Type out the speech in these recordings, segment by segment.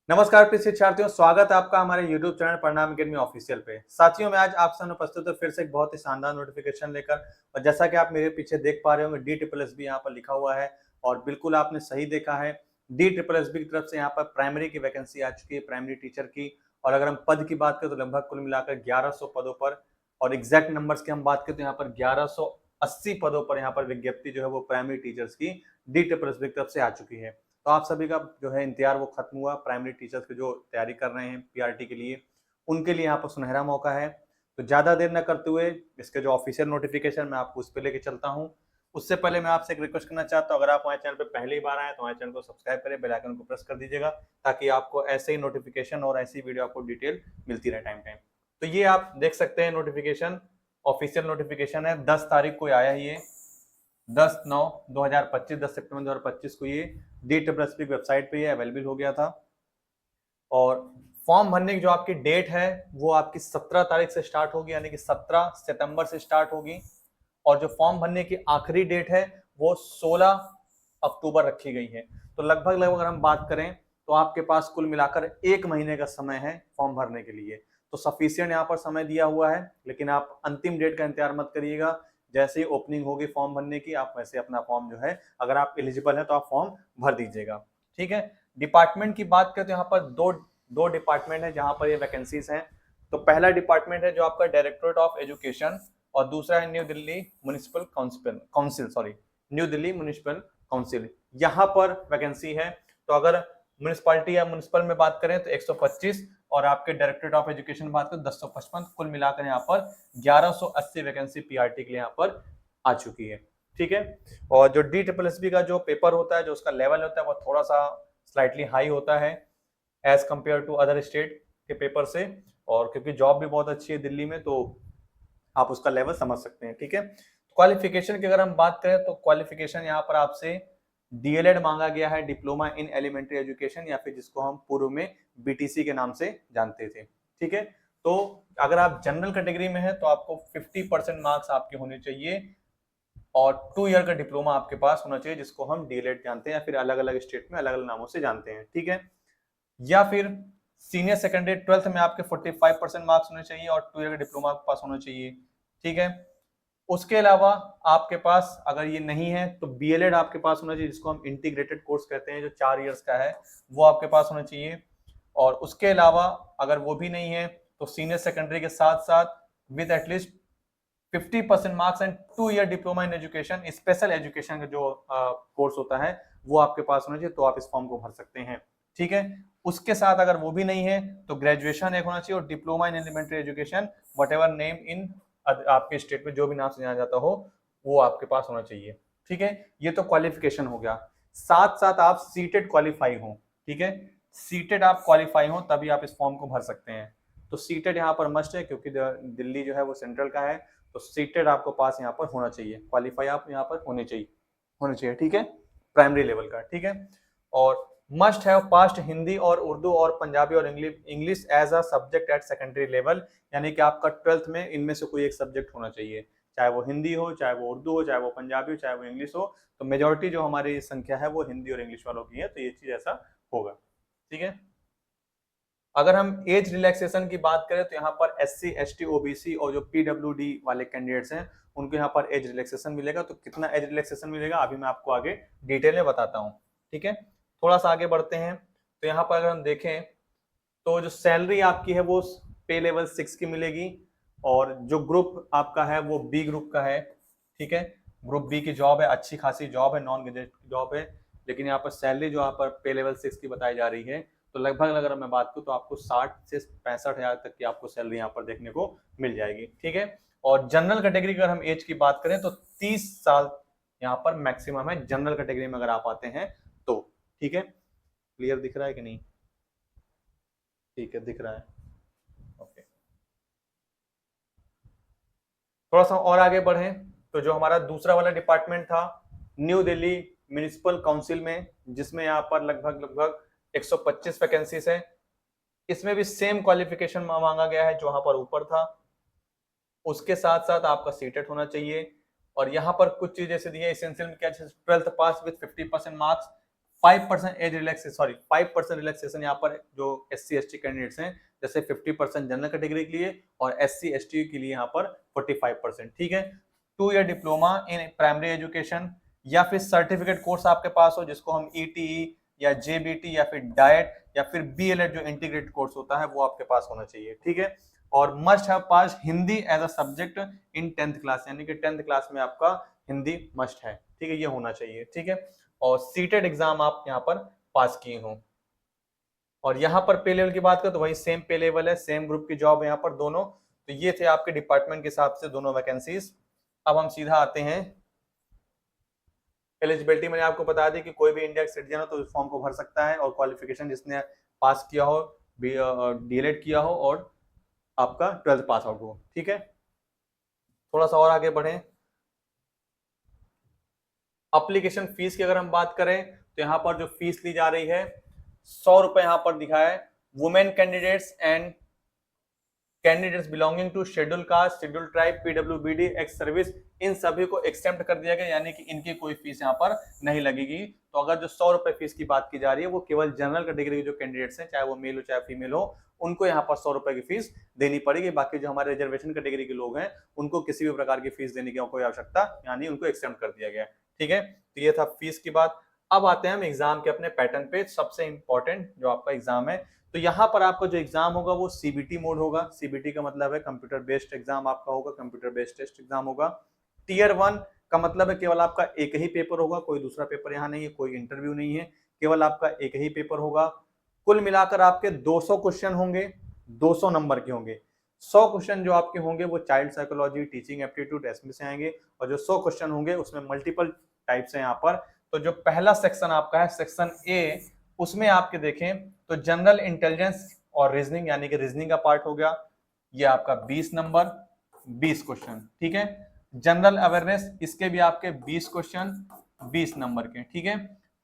नमस्कार प्रिय शिक्षार्थियों, स्वागत है आपका हमारे YouTube चैनल परिणाम अकेडमी ऑफिशियल पे। साथियों, मैं आज आप सामने प्रस्तुत हूँ फिर से एक बहुत ही शानदार नोटिफिकेशन लेकर। और जैसा कि आप मेरे पीछे देख पा रहे होंगे, DSSB यहाँ पर लिखा हुआ है और बिल्कुल आपने सही देखा है। DSSB की तरफ से यहाँ पर प्राइमरी की वैकेंसी आ चुकी है, प्राइमरी टीचर की। और अगर हम पद की बात करें तो लगभग कुल मिलाकर 1100 पदों पर, और एग्जैक्ट नंबर्स की हम बात करें तो यहाँ पर 1180 पदों पर यहाँ पर विज्ञप्ति जो है वो प्राइमरी टीचर्स की DSSB की तरफ से आ चुकी है। तो आप सभी का जो है इंतजार वो खत्म हुआ। प्राइमरी टीचर्स की जो तैयारी कर रहे हैं पीआरटी के लिए, उनके लिए यहाँ पर सुनहरा मौका है। तो ज़्यादा देर न करते हुए इसके जो ऑफिशियल नोटिफिकेशन मैं आपको उस पर लेके चलता हूँ। उससे पहले मैं आपसे एक रिक्वेस्ट करना चाहता हूँ, अगर आप हमारे चैनल पर पहली बार आए तो हमारे चैनल को सब्सक्राइब करें, बेल आइकन को प्रेस कर दीजिएगा, ताकि आपको ऐसे ही नोटिफिकेशन और ऐसी वीडियो आपको डिटेल मिलती रहे टाइम टाइम। तो ये आप देख सकते हैं नोटिफिकेशन, ऑफिशियल नोटिफिकेशन है। 10 तारीख को आया ये, 10/9/2025, 10 सितंबर 2025 को ये DSSB वेबसाइट पे ये अवेलेबल हो गया था। और फॉर्म भरने की जो आपकी डेट है वो आपकी 17 तारीख से स्टार्ट होगी, यानी कि 17 सितंबर से स्टार्ट होगी। और जो फॉर्म भरने की आखिरी डेट है वो 16 अक्टूबर रखी गई है। तो लगभग लगभग अगर हम बात करें तो आपके पास कुल मिलाकर 1 महीने का समय है फॉर्म भरने के लिए। तो सफिशियंट यहाँ पर समय दिया हुआ है, लेकिन आप अंतिम डेट का इंतजार मत करिएगा। जैसे ही ओपनिंग होगी फॉर्म भरने की, आप वैसे अपना फॉर्म जो है, अगर आप एलिजिबल है तो आप फॉर्म भर दीजिएगा। ठीक है। डिपार्टमेंट की बात करें तो यहाँ पर दो डिपार्टमेंट है जहां पर ये वैकेंसीज हैं। तो पहला डिपार्टमेंट है जो आपका डायरेक्टोरेट ऑफ एजुकेशन, और दूसरा है new Delhi municipal council, new Delhi municipal council. यहाँ पर वैकेंसी है। तो अगर म्यूनिसपालिटी या म्यूनिसिपल में बात करें तो 125, और आपके डायरेक्टरेट ऑफ एजुकेशन बात करें 1055, कुल मिलाकर यहाँ पर 1180 वैकेंसी पीआरटी के लिए यहाँ पर आ चुकी है। ठीक है। और जो DSSB का जो पेपर होता है, जो उसका लेवल होता है, वो थोड़ा सा स्लाइटली हाई होता है as compare to other state के पेपर से। और क्योंकि जॉब भी बहुत अच्छी है दिल्ली में, तो आप उसका लेवल समझ सकते हैं। ठीक है। क्वालिफिकेशन की अगर हम बात करें तो क्वालिफिकेशन यहाँ पर आपसे डीएलएड मांगा गया है, डिप्लोमा इन एलिमेंट्री एजुकेशन, या फिर जिसको हम पूर्व में बीटीसी के नाम से जानते थे। ठीक है। तो अगर आप जनरल कैटेगरी में है तो आपको 50% मार्क्स आपके होने चाहिए, और 2 ईयर का डिप्लोमा आपके पास होना चाहिए, जिसको हम डीएलएड जानते हैं, या फिर अलग अलग स्टेट में अलग अलग नामों से जानते हैं। ठीक है। या फिर सीनियर सेकेंडरी 12th में आपके 45% मार्क्स होने चाहिए, और 2 ईयर का डिप्लोमा आपके पास होना चाहिए। ठीक है। उसके अलावा आपके पास अगर ये नहीं है तो बीएलएड आपके पास होना चाहिए, जिसको हम इंटीग्रेटेड कोर्स कहते हैं, जो 4 इयर्स का है, वो आपके पास होना चाहिए। और उसके अलावा अगर वो भी नहीं है तो सीनियर सेकेंडरी के साथ साथ with at least 50% marks and 2 year diploma in education, special education का जो कोर्स होता है, वो आपके पास होना चाहिए, तो आप इस फॉर्म को भर सकते हैं। ठीक है। उसके साथ अगर वो भी नहीं है तो ग्रेजुएशन एक होना चाहिए, और diploma in elementary education, whatever name in आपके स्टेट में जो भी नाम से जाना जाता हो, वो आपके पास होना चाहिए। ठीक है। ये तो क्वालिफिकेशन हो गया। साथ साथ आप सीटेड क्वालिफाई हो। ठीक है। सीटेड आप क्वालिफाई हो तभी आप इस फॉर्म को भर सकते हैं। तो सीटेड यहाँ पर मस्ट है, क्योंकि दिल्ली जो है वो सेंट्रल का है। तो सीटेड आपको पास यहाँ पर होना चाहिए, क्वालिफाई आप यहाँ पर होने चाहिए। ठीक है। प्राइमरी लेवल का। ठीक है। और मस्ट हैव पास्ट हिंदी और उर्दू और पंजाबी और English as a subject at secondary level, यानी कि आपका 12th में इनमें से कोई एक सब्जेक्ट होना चाहिए, चाहे वो हिंदी हो, चाहे वो उर्दू हो, चाहे वो पंजाबी हो, चाहे वो इंग्लिश हो। तो मेजोरिटी जो हमारी संख्या है वो हिंदी और इंग्लिश वालों की है, तो ये चीज ऐसा होगा। ठीक है। अगर हम एज रिलैक्सेशन की बात करें तो यहाँ पर SC ST OBC और जो PWD वाले कैंडिडेट्स हैं, उनको यहाँ पर एज रिलैक्सेशन मिलेगा। तो कितना एज रिलैक्सेशन मिलेगा अभी मैं आपको आगे डिटेल में बताता हूँ। ठीक है। थोड़ा सा आगे बढ़ते हैं। तो यहाँ पर अगर हम देखें तो जो सैलरी आपकी है वो पे लेवल 6 की मिलेगी, और जो ग्रुप आपका है वो बी ग्रुप का है। ठीक है। ग्रुप बी की जॉब है, अच्छी खासी जॉब है, नॉन ग्रेजुएट जॉब है। लेकिन यहाँ पर सैलरी जो यहाँ पर पे लेवल 6 की बताई जा रही है, तो लगभग अगर मैं बात करूँ तो आपको 60 से 65 हजार तक की आपको सैलरी यहाँ पर देखने को मिल जाएगी। ठीक है। और जनरल कैटेगरी की अगर हम एज की बात करें तो 30 साल यहाँ पर मैक्सिमम है जनरल कैटेगरी में अगर आप आते हैं तो। ठीक है। क्लियर दिख रहा है कि नहीं? ठीक है, दिख रहा है। ओके। थोड़ा सा और आगे बढ़े तो जो हमारा दूसरा वाला डिपार्टमेंट था न्यू दिल्ली म्युनिसिपल काउंसिल में, जिसमें यहाँ पर लगभग लगभग 125 वैकेंसीज है। इसमें भी सेम क्वालिफिकेशन मांगा गया है जो वहां पर ऊपर था। उसके साथ साथ आपका सीटेट होना चाहिए। और यहाँ पर कुछ चीज जैसे दी है, एसेंशियल में क्या, 12th pass with 50% marks, 5% age relaxation, sorry 5% relaxation यहाँ पर जो SC ST कैंडिडेट्स हैं, जैसे 50% जनरल कैटेगरी के लिए और SC ST के लिए यहाँ पर 45%। ठीक है, 2 year diploma in primary education या फिर सर्टिफिकेट कोर्स आपके पास हो जिसको हम ETE या JBT या फिर डाइट या फिर BLED जो इंटीग्रेटेड कोर्स होता है वो आपके पास होना चाहिए। ठीक है, और must have pass Hindi as a subject in 10th class, यानी कि 10th क्लास में आपका हिंदी मस्ट है। ठीक है, ये होना चाहिए। ठीक है, और सीटेड एग्जाम आप यहाँ पर पास किए हो। और यहाँ पर पे लेवल की बात करें तो वही सेम पे लेवल है, सेम ग्रुप की जॉब है यहाँ पर दोनों। तो ये थे आपके डिपार्टमेंट के हिसाब से दोनों वैकेंसीज। अब हम सीधा आते हैं एलिजिबिलिटी। मैंने आपको बता दी कि कोई भी इंडिया सिटीजन हो तो इस फॉर्म को भर सकता है, और क्वालिफिकेशन जिसने पास किया हो, DLED किया हो और आपका 12th पास आउट हो। ठीक है, थोड़ा सा और आगे बढ़े। एप्लीकेशन फीस की अगर हम बात करें तो यहाँ पर जो फीस ली जा रही है 100 रुपए यहाँ पर दिखा है। Women candidates and candidates belonging to scheduled caste, scheduled tribe, PWBD, ex service, इन सभी को एक्सेप्ट कर दिया गया, यानी कि इनकी कोई फीस यहाँ पर नहीं लगेगी। तो अगर जो 100 रुपए फीस की बात की जा रही है वो केवल जनरल कैटेगरी के जो कैंडिडेट्स हैं, चाहे वो मेल हो चाहे फीमेल हो, उनको यहाँ पर 100 रुपए की फीस देनी पड़ेगी। बाकी जो हमारे रिजर्वेशन कैटेगरी के लोग हैं उनको किसी भी प्रकार की फीस देने की कोई आवश्यकता, यानी उनको एक्सेप्ट कर दिया गया। ठीक है, तो ये था फीस की बात। अब आते हैं हम एग्जाम के अपने पैटर्न पे। सबसे इंपॉर्टेंट जो आपका एग्जाम है, तो यहाँ पर आपका जो एग्जाम होगा वो CBT मोड होगा। CBT का मतलब है कंप्यूटर बेस्ड एग्जाम आपका होगा, कंप्यूटर बेस्ड टेस्ट एग्जाम होगा। टियर 1 का मतलब है केवल आपका एक ही पेपर होगा, कोई दूसरा पेपर यहाँ नहीं है, कोई इंटरव्यू नहीं है, केवल आपका एक ही पेपर होगा। कुल मिलाकर आपके 200 क्वेश्चन होंगे, 200 नंबर के होंगे। 100 क्वेश्चन जो आपके होंगे वो चाइल्ड साइकोलॉजी, टीचिंग एप्टीट्यूड, इसमें से आएंगे, और जो 100 क्वेश्चन होंगे उसमें मल्टीपल टाइप्स है यहाँ पर। तो जो पहला सेक्शन आपका है सेक्शन A, उसमें आपके देखें तो जनरल इंटेलिजेंस और रीजनिंग, यानी कि रीजनिंग का पार्ट हो गया, ये आपका 20 नंबर 20 क्वेश्चन। ठीक है, जनरल अवेयरनेस, इसके भी आपके 20 क्वेश्चन 20 नंबर के। ठीक है,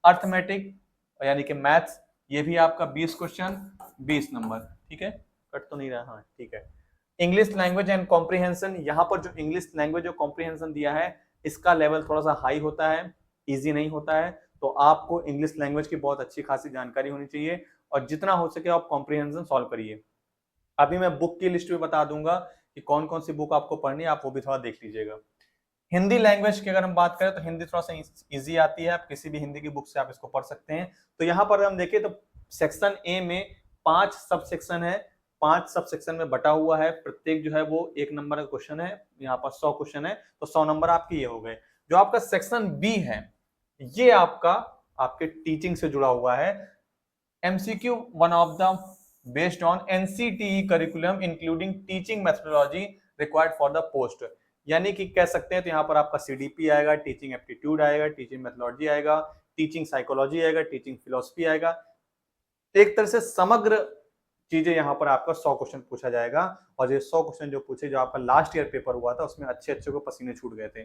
अर्थमेटिक यानी कि मैथ्स, ये भी आपका 20 क्वेश्चन 20 नंबर। ठीक है, कट तो नहीं रहा, हाँ ठीक है। इंग्लिश लैंग्वेज एंड कॉम्प्रिहेंशन, यहाँ पर जो इंग्लिश लैंग्वेज और कॉम्प्रिहेंशन दिया है इसका लेवल थोड़ा सा हाई होता है, इजी नहीं होता है। तो आपको इंग्लिश लैंग्वेज की बहुत अच्छी खासी जानकारी होनी चाहिए, और जितना हो सके आप कॉम्प्रिहेंशन सॉल्व करिए। अभी मैं बुक की लिस्ट भी बता दूंगा कि कौन कौन सी बुक आपको पढ़नी है, आप वो भी थोड़ा देख लीजिएगा। हिंदी लैंग्वेज की अगर हम बात करें तो हिंदी थोड़ा सा इजी आती है, आप किसी भी हिंदी की बुक से आप इसको पढ़ सकते हैं। तो यहाँ पर हम देखें तो सेक्शन ए में 5 सब सेक्शन है, 5 सब सेक्शन में बटा हुआ है, प्रत्येक जो है वो 1 नंबर का क्वेश्चन है। यहाँ पर 100 क्वेश्चन है तो 100 नंबर आपके ये हो गए। जो आपका सेक्शन बी है ये आपका आपके टीचिंग से जुड़ा हुआ है। MCQ one of the based on NCTE curriculum including teaching methodology required for the post, यानी कि कह सकते हैं तो यहाँ पर आपका CDP आएगा, टीचिंग एप्टीट्यूड आएगा, टीचिंग मेथोडोलॉजी आएगा, टीचिंग साइकोलॉजी आएगा, टीचिंग फिलोसफी आएगा। एक तरह से समग्र चीजें यहाँ पर आपका 100 क्वेश्चन पूछा जाएगा। और ये 100 क्वेश्चन जो पूछे, जो आपका लास्ट ईयर पेपर हुआ था उसमें अच्छे अच्छे को पसीने छूट गए थे।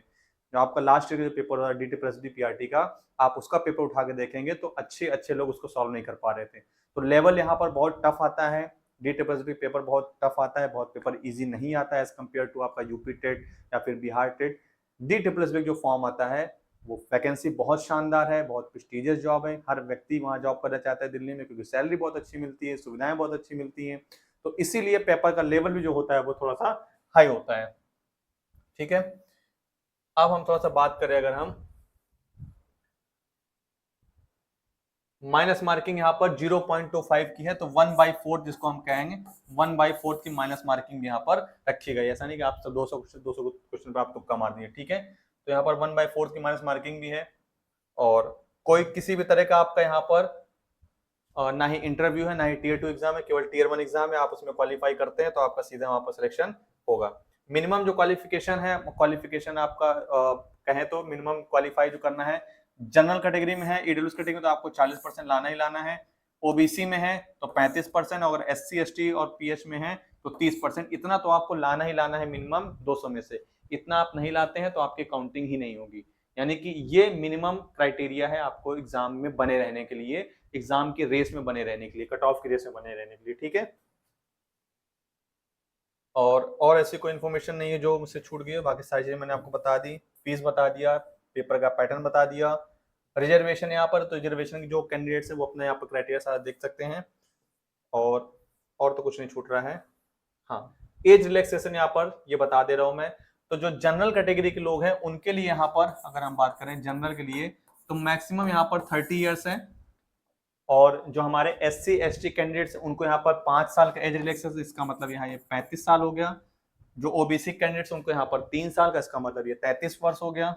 जो आपका लास्ट ईयर का पेपर हुआ DTPSD PRT का, आप उसका पेपर उठा के देखेंगे तो अच्छे अच्छे लोग उसको सॉल्व नहीं कर पा रहे थे। तो लेवल यहाँ पर बहुत टफ आता है, DTPSD पेपर बहुत टफ आता है, बहुत पेपर इजी नहीं आता है एज कम्पेयर टू आपका यूपी टेट या फिर बिहार टेट। DTPSD जो फॉर्म आता है वो वैकेंसी बहुत शानदार है, बहुत प्रेस्टिजियस जॉब है, हर व्यक्ति वहां जॉब करना चाहता है दिल्ली में, क्योंकि सैलरी बहुत अच्छी मिलती है, सुविधाएं बहुत अच्छी मिलती हैं। तो इसीलिए पेपर का लेवल भी जो होता है वो थोड़ा सा हाई होता है। ठीक है, अब हम थोड़ा सा बात करें, अगर हम माइनस मार्किंग यहाँ पर 0.25 की है, तो 1/4 जिसको हम कहेंगे 1/4 की माइनस मार्किंग यहाँ पर रखी गई। ऐसा नहीं कि आप 200 क्वेश्चन पे आप तुक्का मार दिए। ठीक है, तो यहाँ पर 1/4 की माइनस मार्किंग भी है, और कोई किसी भी तरह का आपका यहाँ पर ना ही इंटरव्यू है, ना ही Tier 2 एग्जाम है, केवल Tier 1 एग्जाम है। आप उसमें क्वालिफाई करते हैं तो आपका सीधा वहां पर सिलेक्शन होगा। मिनिमम जो क्वालिफिकेशन है, क्वालिफिकेशन आपका कहें तो मिनिमम क्वालिफाई जो करना है, जनरल कैटेगरी में है, EWS कैटेगरी में तो आपको 40% लाना ही लाना है, OBC में है तो 35%, और SC ST और PH में है तो 30%। इतना तो आपको लाना ही लाना है मिनिमम 200 में से। इतना आप नहीं लाते हैं तो आपकी काउंटिंग ही नहीं होगी। यानी कि ये मिनिमम क्राइटेरिया है आपको एग्जाम में बने रहने के लिए, एग्जाम की रेस में बने रहने के लिए, कट ऑफ की रेस में बने रहने के लिए। ठीक है, और ऐसी कोई इन्फॉर्मेशन नहीं है जो मुझसे छूट गई है, बाकी सारी चीजें मैंने आपको बता दी। फीस बता दिया, पेपर का पैटर्न बता दिया, रिजर्वेशन यहाँ पर, तो रिजर्वेशन के जो कैंडिडेट्स है वो अपने यहाँ पर क्राइटेरिया सारा देख सकते हैं। और तो कुछ नहीं छूट रहा है। हाँ, एज रिलैक्सेशन यहाँ पर ये बता दे रहा हूं मैं। तो जो जनरल कैटेगरी के लोग हैं उनके लिए यहाँ पर अगर हम बात करें जनरल के लिए, तो मैक्सिमम यहाँ पर 30 ईयर्स है। और जो हमारे SC ST कैंडिडेट्स उनको यहाँ पर 5 साल का एज रिलैक्सेशन, इसका मतलब यहाँ ये 35 साल हो गया। जो OBC कैंडिडेट्स उनको यहाँ पर 3 साल का, इसका मतलब ये 33 वर्ष हो गया।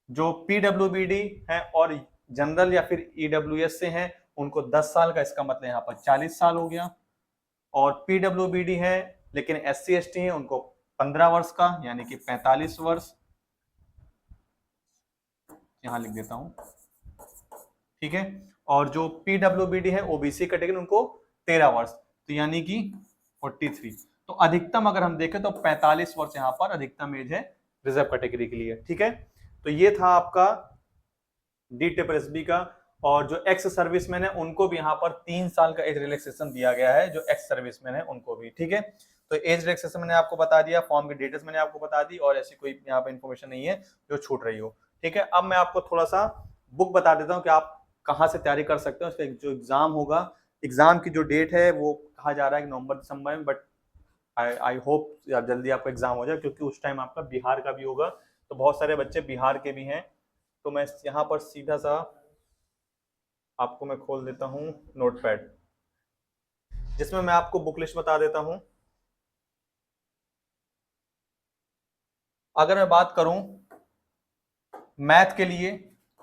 जो PWBD है और जनरल या फिर EWS से हैं उनको 10 साल का, इसका मतलब यहाँ पर 40 साल हो गया। और PWBD है लेकिन SC ST है उनको 15 वर्ष का, यानी कि 45 वर्ष, यहां लिख देता हूं, ठीक है। और जो PWBD है OBC कैटेगरी उनको 13 वर्ष, तो यानी कि 43। तो अधिकतम अगर हम देखें तो 45 वर्ष यहाँ पर अधिकतम एज है रिजर्व कैटेगरी के लिए, ठीक है। तो ये था आपका DSSB का। और जो एक्स सर्विसमैन है उनको भी यहाँ पर 3 साल का एज रिलैक्सेशन दिया गया है, जो एक्स सर्विसमैन है उनको भी, ठीक है। तो एज रिलैक्सेशन मैंने आपको बता दिया, फॉर्म की डिटेल्स मैंने आपको बता दी, और ऐसी कोई यहाँ पे इन्फॉर्मेशन नहीं है जो छूट रही हो, ठीक है। अब मैं आपको थोड़ा सा बुक बता देता हूँ कि आप कहाँ से तैयारी कर सकते हो। उसका जो एग्जाम होगा, एग्जाम की जो डेट है वो कहा जा रहा है नवंबर दिसंबर में, बट आई होप जल्दी आपका एग्जाम हो जाए, क्योंकि उस टाइम आपका बिहार का भी होगा। तो बहुत सारे बच्चे बिहार के भी हैं। तो मैं यहाँ पर सीधा सा आपको मैं खोल देता हूँ नोटपैड, जिसमें मैं आपको बुक लिस्ट बता देता हूँ। अगर मैं बात करूं मैथ के लिए,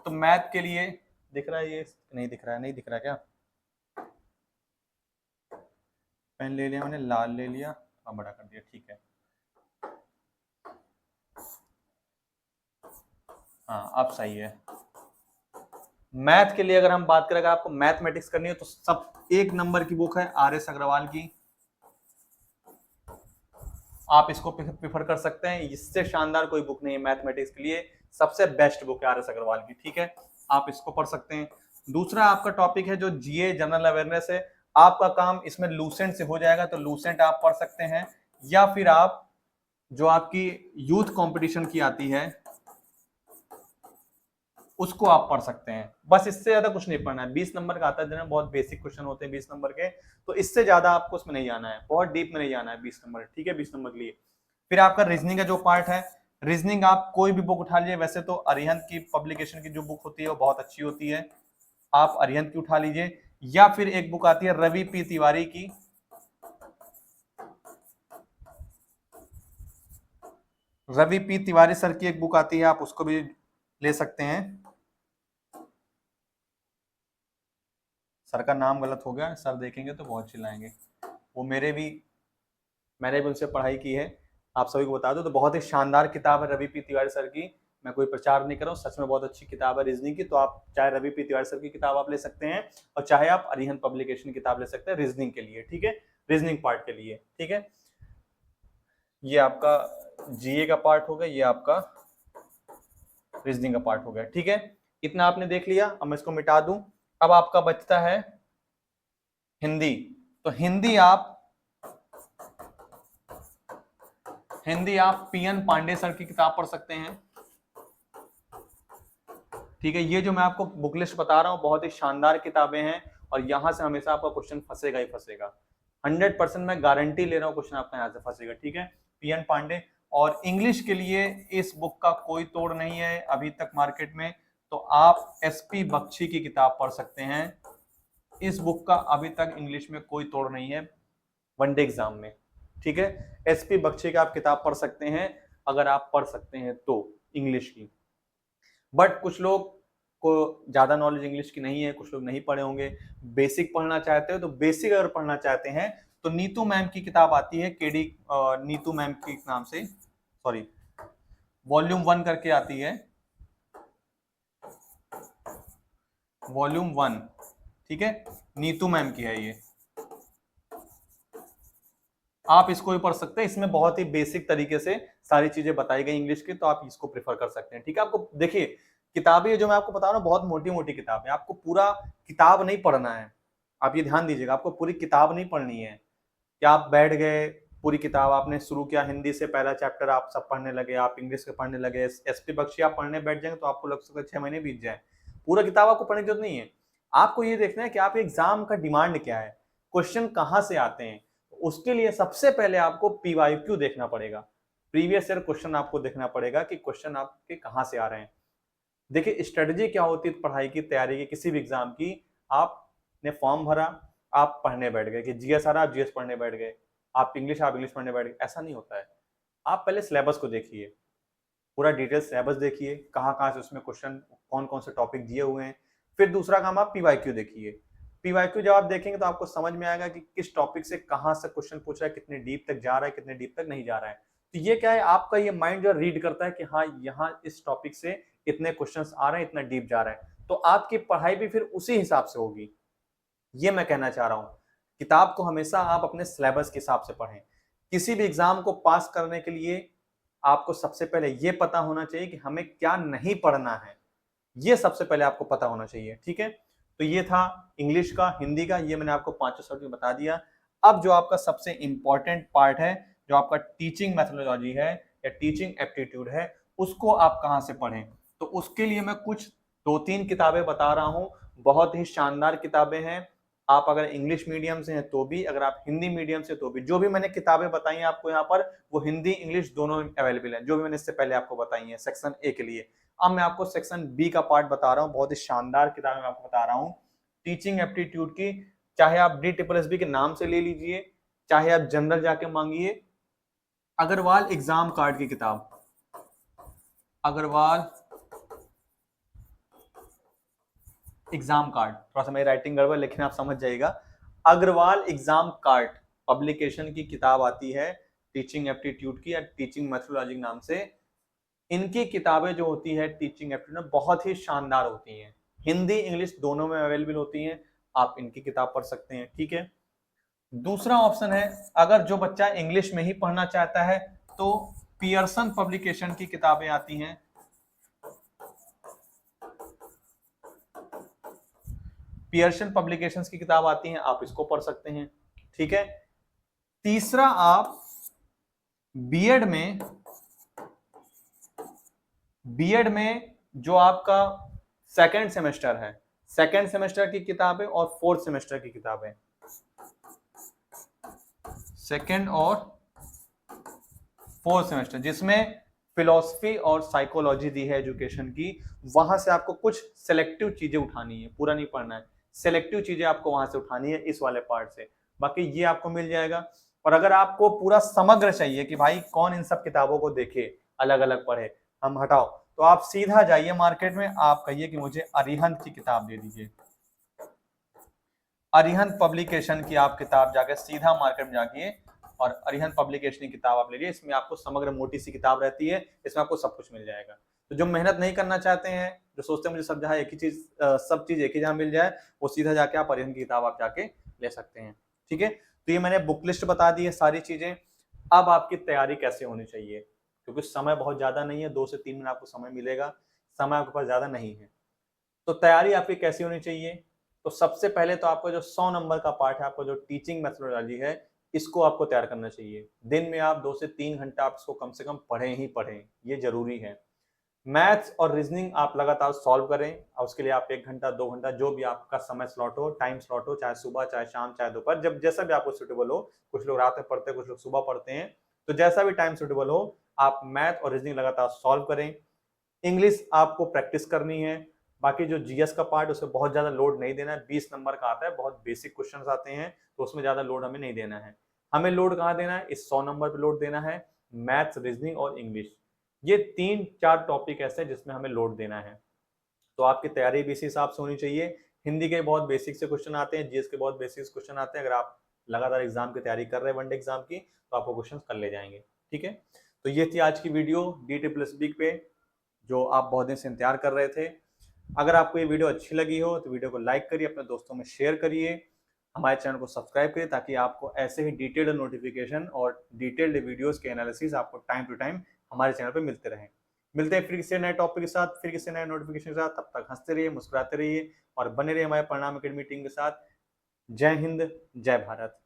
तो मैथ के लिए दिख रहा है, ये नहीं दिख रहा है, नहीं दिख रहा है क्या? पेन ले लिया मैंने, लाल ले लिया, अब बड़ा कर दिया, ठीक है। हाँ अब सही है। मैथ के लिए अगर हम बात करें, अगर आपको मैथमेटिक्स करनी है तो सब 1 नंबर की बुक है RS अग्रवाल की, आप इसको प्रेफर कर सकते हैं। इससे शानदार कोई बुक नहीं है मैथमेटिक्स के लिए, सबसे बेस्ट बुक है RS अग्रवाल की, ठीक है। आप इसको पढ़ सकते हैं। दूसरा आपका टॉपिक है जो GA जनरल अवेयरनेस है, आपका काम इसमें लूसेंट से हो जाएगा, तो लूसेंट आप पढ़ सकते हैं। या फिर आप जो आपकी यूथ कंपटीशन की आती है उसको आप पढ़ सकते हैं। बस इससे ज्यादा कुछ नहीं पढ़ना है। 20 नंबर का आता है, जिन्हें बहुत बेसिक क्वेश्चन होते हैं 20 नंबर के, तो इससे ज्यादा आपको उसमें नहीं जाना है, बहुत डीप में नहीं जाना है 20 नंबर, ठीक है, 20 नंबर के लिए। फिर आपका रीजनिंग का जो पार्ट है, रीजनिंग आप कोई भी बुक उठा लीजिए। वैसे तो अरिहंत की पब्लिकेशन की जो बुक होती है वो बहुत अच्छी होती है, आप अरिहंत की उठा लीजिए। या फिर एक बुक आती है रवि पी तिवारी की, रवि पी तिवारी सर की एक बुक आती है, आप उसको भी ले सकते हैं। सर का नाम गलत हो गया, सर देखेंगे तो बहुत चिल्लाएंगे। वो मैंने भी उनसे पढ़ाई की है, आप सभी को बता दो। तो बहुत ही शानदार किताब है रवि पी तिवारी सर की, मैं कोई प्रचार नहीं कर रहा हूँ, सच में बहुत अच्छी किताब है रीजनिंग की। तो आप चाहे रवि पी तिवारी सर की किताब आप ले सकते हैं, और चाहे आप अरिहंत पब्लिकेशन की किताब ले सकते हैं रीजनिंग के लिए, ठीक है, रीजनिंग पार्ट के लिए, ठीक है। ये आपका GA का पार्ट हो गया, ये आपका रीजनिंग का पार्ट हो गया, ठीक है। इतना आपने देख लिया, अब मैं इसको मिटा दूं। अब आपका बचता है हिंदी। तो हिंदी आप PN पांडे सर की किताब पढ़ सकते हैं, ठीक है। ये जो मैं आपको बुक लिस्ट बता रहा हूँ बहुत ही शानदार किताबें हैं, और यहां से हमेशा आपका क्वेश्चन फंसेगा ही फंसेगा, 100% मैं गारंटी ले रहा हूँ क्वेश्चन आपका यहाँ से फंसेगा, ठीक है। PN पांडे। और इंग्लिश के लिए इस बुक का कोई तोड़ नहीं है अभी तक मार्केट में, तो आप SP बख्शी की किताब पढ़ सकते हैं। इस बुक का अभी तक इंग्लिश में कोई तोड़ नहीं है वनडे एग्जाम में, ठीक है। SP बख्शी का आप किताब पढ़ सकते हैं अगर आप पढ़ सकते हैं तो इंग्लिश की। बट कुछ लोग को ज्यादा नॉलेज इंग्लिश की नहीं है, कुछ लोग नहीं पढ़े होंगे, बेसिक पढ़ना चाहते हो, तो बेसिक अगर पढ़ना चाहते हैं तो नीतू मैम की किताब आती है KD नीतू मैम के नाम से, सॉरी वॉल्यूम 1 करके आती है, वॉल्यूम 1, ठीक है, नीतू मैम की है ये, आप इसको भी पढ़ सकते हैं। इसमें बहुत ही बेसिक तरीके से सारी चीजें बताई गई इंग्लिश की, तो आप इसको प्रेफर कर सकते हैं, ठीक है। आपको देखिए किताबें जो मैं आपको बता रहा हूँ बहुत मोटी मोटी किताब है, आपको पूरा किताब नहीं पढ़ना है, आप ये ध्यान दीजिएगा, आपको पूरी किताब नहीं पढ़नी है कि आप बैठ गए पूरी किताब आपने शुरू किया हिंदी से, पहला चैप्टर आप सब पढ़ने लगे, आप इंग्लिश के पढ़ने लगे, एसपी बख्शी आप पढ़ने बैठ जाएंगे तो आपको लग सकता है 6 महीने बीत जाए। पूरा किताब आपको पढ़ने की जरूरत नहीं है। आपको ये देखना है कि आप एग्जाम का डिमांड क्या है, क्वेश्चन कहाँ से आते हैं। उसके लिए सबसे पहले आपको पीवाईक्यू देखना पड़ेगा, प्रीवियस ईयर क्वेश्चन आपको देखना पड़ेगा कि क्वेश्चन आपके कहाँ से आ रहे हैं। देखिए स्ट्रेटजी क्या होती है पढ़ाई की, तैयारी की, किसी भी एग्जाम की। आपने फॉर्म भरा, आप पढ़ने बैठ गए कि जीएस आ रहा, आप जीएस पढ़ने बैठ गए, आप इंग्लिश पढ़ने बैठ गए, ऐसा नहीं होता है। आप पहले सिलेबस को देखिए, पूरा डिटेल सिलेबस देखिए, कहाँ कहाँ से उसमें क्वेश्चन, कौन कौन से टॉपिक दिए हुए हैं। फिर दूसरा काम आप पीवाईक्यू देखिए। पीवाईक्यू जब आप देखेंगे तो आपको समझ में आएगा कि किस टॉपिक से कहाँ से क्वेश्चन पूछ रहा है, कितने डीप तक जा रहा है, कितने डीप तक नहीं जा रहा है। तो ये क्या है, आपका ये माइंड जो रीड करता है कि हाँ यहाँ इस टॉपिक से इतने क्वेश्चंस आ रहे हैं, इतना डीप जा रहा है, तो आपकी पढ़ाई भी फिर उसी हिसाब से होगी। ये मैं कहना चाह रहा हूँ, किताब को हमेशा आप अपने सिलेबस के हिसाब से पढ़ें। किसी भी एग्जाम को पास करने के लिए आपको सबसे पहले ये पता होना चाहिए कि हमें क्या नहीं पढ़ना है, ये सबसे पहले आपको पता होना चाहिए। ठीक है, तो ये था इंग्लिश का, हिंदी का, ये मैंने आपको 5 सब्जेक्ट बता दिया। अब जो आपका सबसे इंपॉर्टेंट पार्ट है, जो आपका टीचिंग मेथोडोलॉजी है या टीचिंग एप्टीट्यूड है, उसको आप कहाँ से पढ़ें। तो उसके लिए मैं कुछ 2-3 किताबें बता रहा हूँ, बहुत ही शानदार किताबें हैं। आप अगर इंग्लिश मीडियम से हैं तो भी, अगर आप हिंदी मीडियम से तो भी, जो भी मैंने किताबें बताई हैं आपको यहाँ पर, वो हिंदी इंग्लिश दोनों अवेलेबल है, जो भी मैंने इससे पहले आपको बताई हैं सेक्शन ए के लिए। अब मैं आपको सेक्शन बी का पार्ट बता रहा हूँ, बहुत ही शानदार किताबें मैं आपको बता रहा हूँ टीचिंग एप्टीट्यूड की। चाहे आप DSSB के नाम से ले लीजिए, चाहे आप जनरल जाके मांगिए, अग्रवाल एग्जाम कार्ड की किताब, अग्रवाल एग्जाम कार्ड, थोड़ा सा मेरी राइटिंग गड़बड़ लेकिन आप समझ जाइएगा, अग्रवाल एग्जाम कार्ड पब्लिकेशन की किताब आती है टीचिंग एप्टीट्यूड की या टीचिंग मेथोडोलॉजी नाम से। इनकी किताबें जो होती है टीचिंग एप्टीट्यूड में बहुत ही शानदार होती हैं, हिंदी इंग्लिश दोनों में अवेलेबल होती हैं, आप इनकी किताब पढ़ सकते हैं। ठीक है, दूसरा ऑप्शन है, अगर जो बच्चा इंग्लिश में ही पढ़ना चाहता है तो पियर्सन पब्लिकेशन की किताबें आती हैं, पियर्सन पब्लिकेशंस की किताब आती हैं, आप इसको पढ़ सकते हैं। ठीक है, तीसरा आप बीएड में जो आपका सेकेंड सेमेस्टर है, सेकेंड सेमेस्टर की किताबें और फोर्थ सेमेस्टर की किताबें, सेकेंड और फोर्थ सेमेस्टर, जिसमें फिलॉसफी और साइकोलॉजी दी है एजुकेशन की, वहां से आपको कुछ सिलेक्टिव चीजें उठानी है, पूरा नहीं पढ़ना है, सिलेक्टिव चीजें आपको वहां से उठानी है इस वाले पार्ट से, बाकी ये आपको मिल जाएगा। और अगर आपको पूरा समग्र चाहिए कि भाई कौन इन सब किताबों को देखे, अलग अलग पढ़े, हम हटाओ, तो आप सीधा जाइए मार्केट में, आप कहिए कि मुझे अरिहंत की किताब दे दीजिए, अरिहंत पब्लिकेशन की आप किताब जाके सीधा मार्केट में जाइए और अरिहंत पब्लिकेशन की किताब आप ले लीजिए। इसमें आपको समग्र मोटी सी किताब रहती है, इसमें आपको सब कुछ मिल जाएगा। तो जो मेहनत नहीं करना चाहते हैं, जो सोचते हैं मुझे सब जगह एक ही चीज, सब चीज एक ही जगह मिल जाए, वो सीधा जाके आप अरिहंत की किताब आप जाके ले सकते हैं। ठीक है, तो ये मैंने बुक लिस्ट बता दी है सारी चीजें। अब आपकी तैयारी कैसे होनी चाहिए, क्योंकि समय बहुत ज्यादा नहीं है, 2 से 3 मिनट आपको समय मिलेगा, समय आपके पास ज्यादा नहीं है। तो तैयारी आपकी कैसी होनी चाहिए, तो सबसे पहले तो आपका जो 100 नंबर का पार्ट है, आपका जो टीचिंग मेथोडोलॉजी है, इसको आपको तैयार करना चाहिए। दिन में आप 2 से 3 घंटा आप इसको कम से कम पढ़ें ही पढ़ें, ये जरूरी है। मैथ्स और रीजनिंग आप लगातार सॉल्व करें, और उसके लिए आप 1 घंटा 2 घंटा जो भी आपका समय स्लॉट हो, टाइम स्लॉट हो, चाहे सुबह चाहे शाम चाहे दोपहर, जब जैसा भी आपको सुटेबल हो, कुछ लोग रात में पढ़ते हैं, कुछ लोग सुबह पढ़ते हैं, तो जैसा भी टाइम सुटेबल हो, आप मैथ और रीजनिंग लगातार सॉल्व करें। इंग्लिश आपको प्रैक्टिस करनी है, बाकी जो जीएस का पार्ट उसमें बहुत ज्यादा लोड नहीं देना है, 20 नंबर का आता है, बहुत बेसिक क्वेश्चंस आते हैं, तो उसमें ज्यादा लोड हमें नहीं देना है। हमें लोड कहाँ देना है, इस 100 नंबर पे लोड देना है, मैथ्स रीजनिंग और इंग्लिश, ये 3-4 टॉपिक ऐसे हैं जिसमें हमें लोड देना है। तो आपकी तैयारी भी इसी हिसाब से होनी चाहिए। हिंदी के बहुत बेसिक से क्वेश्चन आते हैं, जीएस के बहुत बेसिक क्वेश्चन आते हैं, अगर आप लगातार एग्जाम की तैयारी कर रहे हैं, वनडे एग्जाम की, तो आपको क्वेश्चन कर ले जाएंगे। ठीक है, तो ये थी आज की वीडियो DSSB पे, जो आप बहुत दिन से इंतजार कर रहे थे। अगर आपको ये वीडियो अच्छी लगी हो तो वीडियो को लाइक करिए, अपने दोस्तों में शेयर करिए, हमारे चैनल को सब्सक्राइब करिए, ताकि आपको ऐसे ही डिटेल्ड नोटिफिकेशन और डिटेल्ड वीडियोस के एनालिसिस आपको टाइम टू टाइम हमारे चैनल पर मिलते रहें। मिलते हैं फिर किसी नए टॉपिक के साथ, फिर किसी नए नोटिफिकेशन के साथ, तब तक हंसते रहिए, मुस्कुराते रहिए और बने रहिए हमारे परिणाम अकेडमी टीम के साथ। जय हिंद, जय भारत।